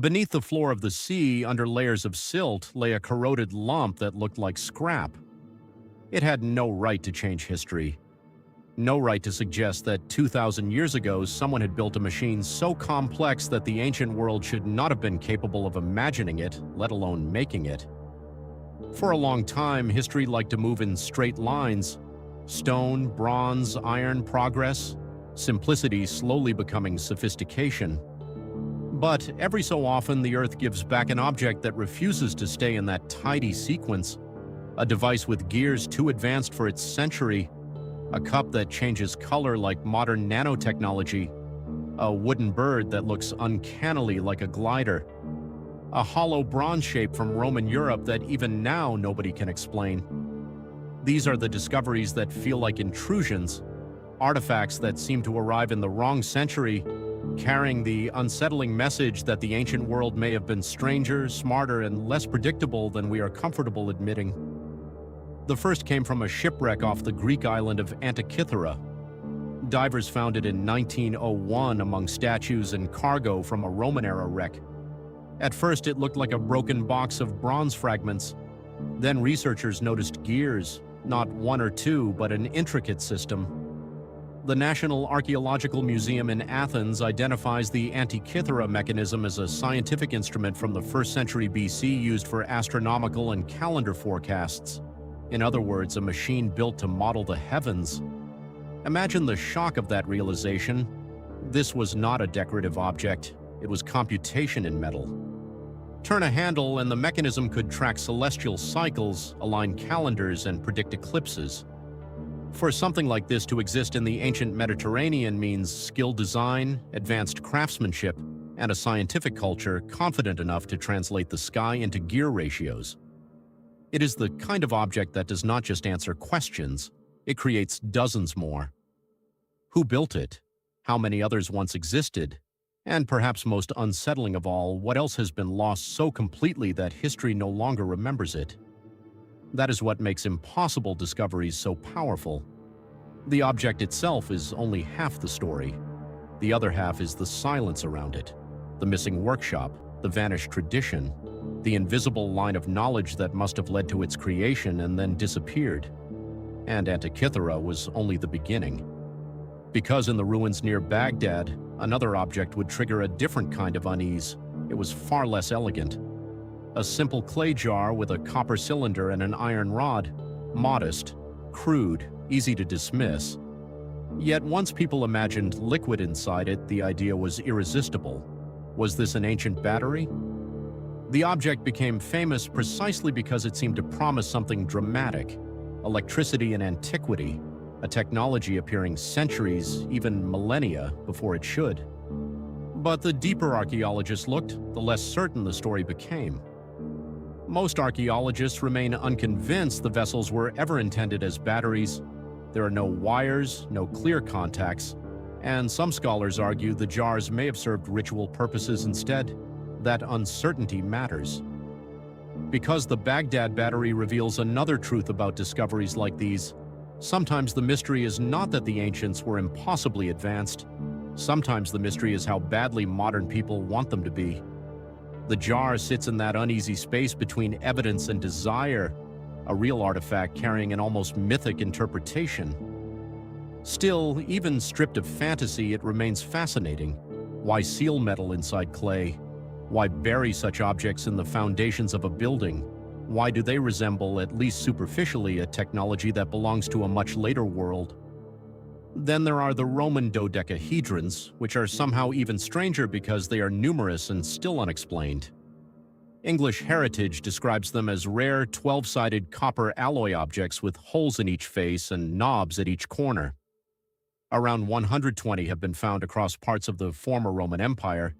Beneath the floor of the sea, under layers of silt, lay a corroded lump that looked like scrap. It had no right to change history. No right to suggest that 2,000 years ago someone had built a machine so complex that the ancient world should not have been capable of imagining it, let alone making it. For a long time, history liked to move in straight lines. Stone, bronze, iron, progress. Simplicity slowly becoming sophistication. But every so often, the Earth gives back an object that refuses to stay in that tidy sequence. A device with gears too advanced for its century. A cup that changes color like modern nanotechnology. A wooden bird that looks uncannily like a glider. A hollow bronze shape from Roman Europe that even now nobody can explain. These are the discoveries that feel like intrusions, artifacts that seem to arrive in the wrong century, carrying the unsettling message that the ancient world may have been stranger, smarter, and less predictable than we are comfortable admitting. The first came from a shipwreck off the Greek island of Antikythera. Divers found it in 1901 among statues and cargo from a Roman-era wreck. At first, it looked like a broken box of bronze fragments. Then researchers noticed gears, not one or two, but an intricate system. The National Archaeological Museum in Athens identifies the Antikythera Mechanism as a scientific instrument from the 1st century BC used for astronomical and calendar forecasts. In other words, a machine built to model the heavens. Imagine the shock of that realization. This was not a decorative object. It was computation in metal. Turn a handle and the mechanism could track celestial cycles, align calendars, and predict eclipses. For something like this to exist in the ancient Mediterranean means skilled design, advanced craftsmanship, and a scientific culture confident enough to translate the sky into gear ratios. It is the kind of object that does not just answer questions, it creates dozens more. Who built it? How many others once existed? And perhaps most unsettling of all, what else has been lost so completely that history no longer remembers it? That is what makes impossible discoveries so powerful. The object itself is only half the story. The other half is the silence around it, the missing workshop, the vanished tradition, the invisible line of knowledge that must have led to its creation and then disappeared. And Antikythera was only the beginning. Because in the ruins near Baghdad, another object would trigger a different kind of unease. It was far less elegant. A simple clay jar with a copper cylinder and an iron rod. Modest, crude, easy to dismiss. Yet once people imagined liquid inside it, the idea was irresistible. Was this an ancient battery? The object became famous precisely because it seemed to promise something dramatic. Electricity in antiquity, a technology appearing centuries, even millennia, before it should. But the deeper archaeologists looked, the less certain the story became. Most archaeologists remain unconvinced the vessels were ever intended as batteries. There are no wires, no clear contacts, and some scholars argue the jars may have served ritual purposes instead. That uncertainty matters. Because the Baghdad Battery reveals another truth about discoveries like these, sometimes the mystery is not that the ancients were impossibly advanced. Sometimes the mystery is how badly modern people want them to be. The jar sits in that uneasy space between evidence and desire, a real artifact carrying an almost mythic interpretation. Still, even stripped of fantasy, it remains fascinating. Why seal metal inside clay? Why bury such objects in the foundations of a building? Why do they resemble, at least superficially, a technology that belongs to a much later world? Then there are the Roman Dodecahedrons, which are somehow even stranger because they are numerous and still unexplained. English Heritage describes them as rare 12-sided copper alloy objects with holes in each face and knobs at each corner. Around 120 have been found across parts of the former Roman Empire,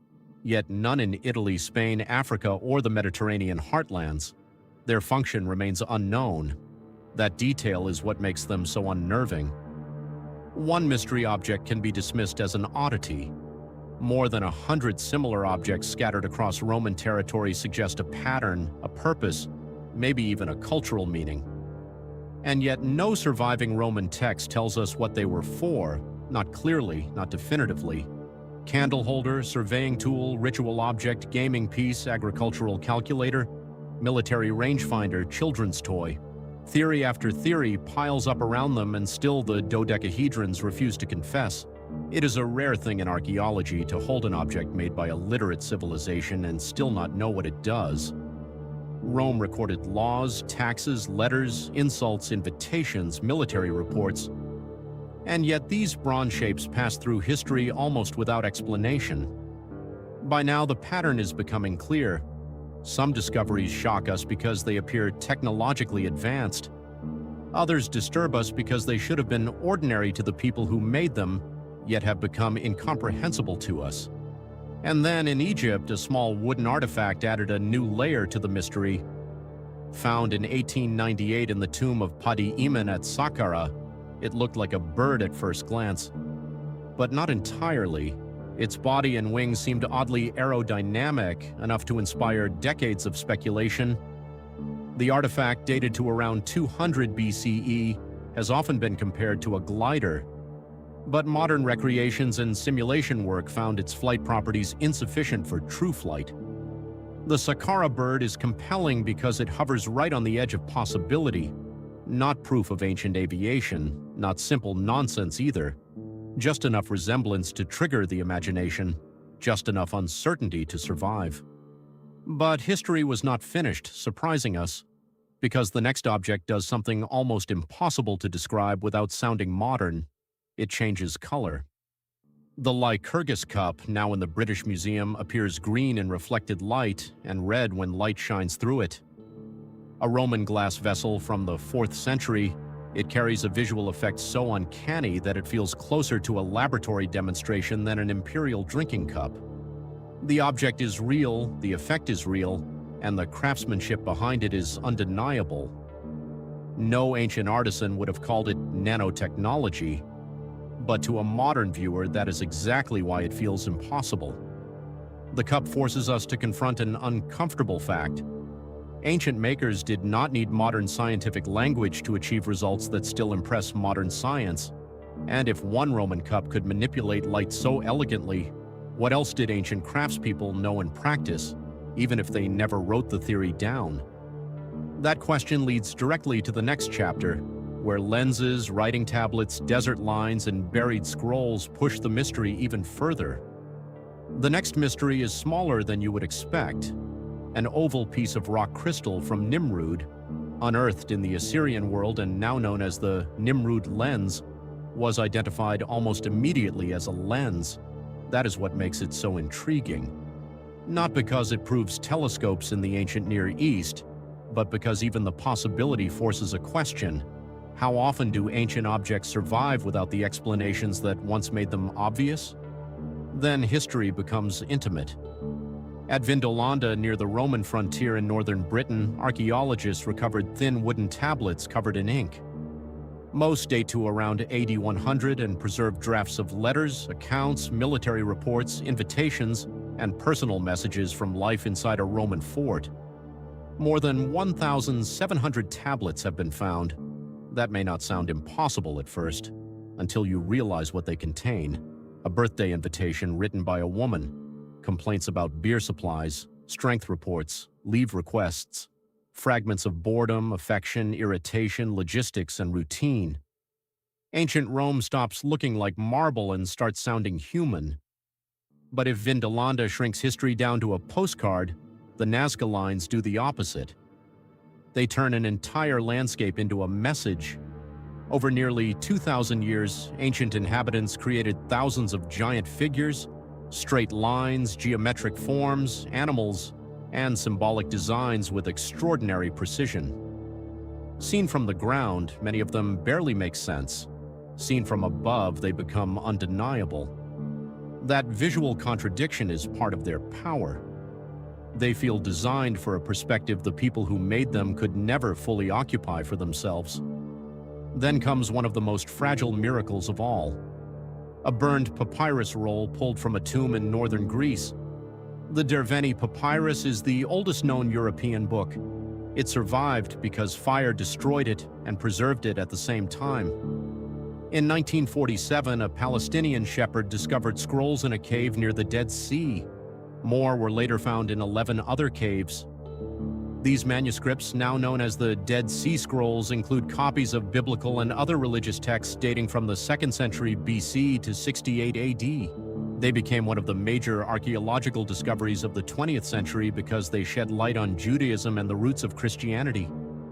yet none in Italy, Spain, Africa, or the Mediterranean heartlands. Their function remains unknown. That detail is what makes them so unnerving. One mystery object can be dismissed as an oddity. More than 100 similar objects scattered across Roman territory suggest a pattern, a purpose, maybe even a cultural meaning. And yet no surviving Roman text tells us what they were for, not clearly, not definitively. Candle holder, surveying tool, ritual object, gaming piece, agricultural calculator, military rangefinder, children's toy. Theory after theory piles up around them, and still the dodecahedrons refuse to confess. It is a rare thing in archaeology to hold an object made by a literate civilization and still not know what it does. Rome recorded laws, taxes, letters, insults, invitations, military reports. And yet these bronze shapes pass through history almost without explanation. By now, the pattern is becoming clear. Some discoveries shock us because they appear technologically advanced. Others disturb us because they should have been ordinary to the people who made them, yet have become incomprehensible to us. And then in Egypt, a small wooden artifact added a new layer to the mystery. Found in 1898 in the tomb of Padi Iman at Saqqara, it looked like a bird at first glance. But not entirely. Its body and wings seemed oddly aerodynamic, enough to inspire decades of speculation. The artifact, dated to around 200 BCE, has often been compared to a glider. But modern recreations and simulation work found its flight properties insufficient for true flight. The Saqqara bird is compelling because it hovers right on the edge of possibility. Not proof of ancient aviation, not simple nonsense either. Just enough resemblance to trigger the imagination, just enough uncertainty to survive. But history was not finished, surprising us, because the next object does something almost impossible to describe without sounding modern. It changes color. The Lycurgus Cup, now in the British Museum, appears green in reflected light and red when light shines through it. A Roman glass vessel from the 4th century, it carries a visual effect so uncanny that it feels closer to a laboratory demonstration than an imperial drinking cup. The object is real, the effect is real, and the craftsmanship behind it is undeniable. No ancient artisan would have called it nanotechnology, but to a modern viewer, that is exactly why it feels impossible. The cup forces us to confront an uncomfortable fact. Ancient makers did not need modern scientific language to achieve results that still impress modern science. And if one Roman cup could manipulate light so elegantly, what else did ancient craftspeople know and practice, even if they never wrote the theory down? That question leads directly to the next chapter, where lenses, writing tablets, desert lines, and buried scrolls push the mystery even further. The next mystery is smaller than you would expect. An oval piece of rock crystal from Nimrud, unearthed in the Assyrian world and now known as the Nimrud lens, was identified almost immediately as a lens. That is what makes it so intriguing. Not because it proves telescopes in the ancient Near East, but because even the possibility forces a question. How often do ancient objects survive without the explanations that once made them obvious? Then history becomes intimate. At Vindolanda, near the Roman frontier in northern Britain, archaeologists recovered thin wooden tablets covered in ink. Most date to around AD 100 and preserve drafts of letters, accounts, military reports, invitations, and personal messages from life inside a Roman fort. More than 1,700 tablets have been found. That may not sound impossible at first, until you realize what they contain. A birthday invitation written by a woman, complaints about beer supplies, strength reports, leave requests, fragments of boredom, affection, irritation, logistics, and routine. Ancient Rome stops looking like marble and starts sounding human. But if Vindolanda shrinks history down to a postcard, the Nazca Lines do the opposite. They turn an entire landscape into a message. Over nearly 2,000 years, ancient inhabitants created thousands of giant figures, straight lines, geometric forms, animals, and symbolic designs with extraordinary precision. Seen from the ground, many of them barely make sense. Seen from above, they become undeniable. That visual contradiction is part of their power. They feel designed for a perspective the people who made them could never fully occupy for themselves. Then comes one of the most fragile miracles of all. A burned papyrus roll pulled from a tomb in northern Greece. The Derveni Papyrus is the oldest known European book. It survived because fire destroyed it and preserved it at the same time. In 1947, a Palestinian shepherd discovered scrolls in a cave near the Dead Sea. More were later found in 11 other caves. These manuscripts, now known as the Dead Sea Scrolls, include copies of biblical and other religious texts dating from the 2nd century BC to 68 AD. They became one of the major archaeological discoveries of the 20th century because they shed light on Judaism and the roots of Christianity.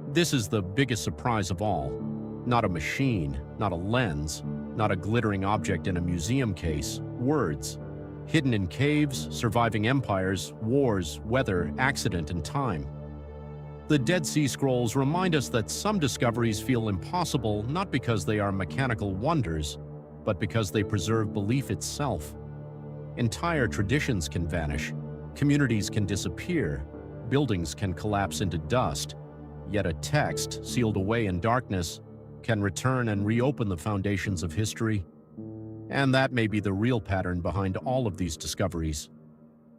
This is the biggest surprise of all. Not a machine, not a lens, not a glittering object in a museum case. Words. Hidden in caves, surviving empires, wars, weather, accident, and time. The Dead Sea Scrolls remind us that some discoveries feel impossible not because they are mechanical wonders, but because they preserve belief itself. Entire traditions can vanish, communities can disappear, buildings can collapse into dust, yet a text, sealed away in darkness, can return and reopen the foundations of history. And that may be the real pattern behind all of these discoveries.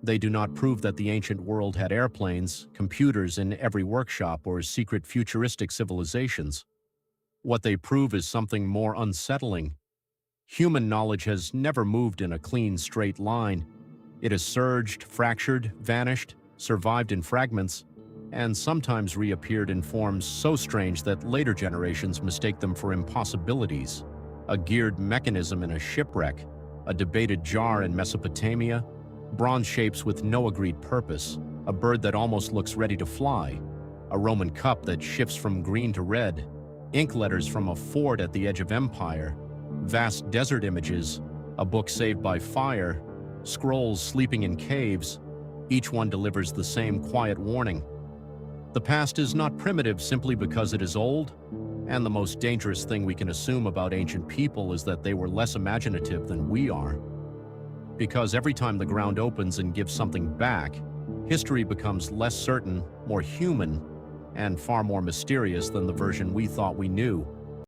They do not prove that the ancient world had airplanes, computers in every workshop, or secret futuristic civilizations. What they prove is something more unsettling. Human knowledge has never moved in a clean, straight line. It has surged, fractured, vanished, survived in fragments, and sometimes reappeared in forms so strange that later generations mistake them for impossibilities. A geared mechanism in a shipwreck, a debated jar in Mesopotamia, bronze shapes with no agreed purpose, a bird that almost looks ready to fly, a Roman cup that shifts from green to red, ink letters from a fort at the edge of empire, vast desert images, a book saved by fire, scrolls sleeping in caves. Each one delivers the same quiet warning. The past is not primitive simply because it is old, and the most dangerous thing we can assume about ancient people is that they were less imaginative than we are. Because every time the ground opens and gives something back, history becomes less certain, more human, and far more mysterious than the version we thought we knew.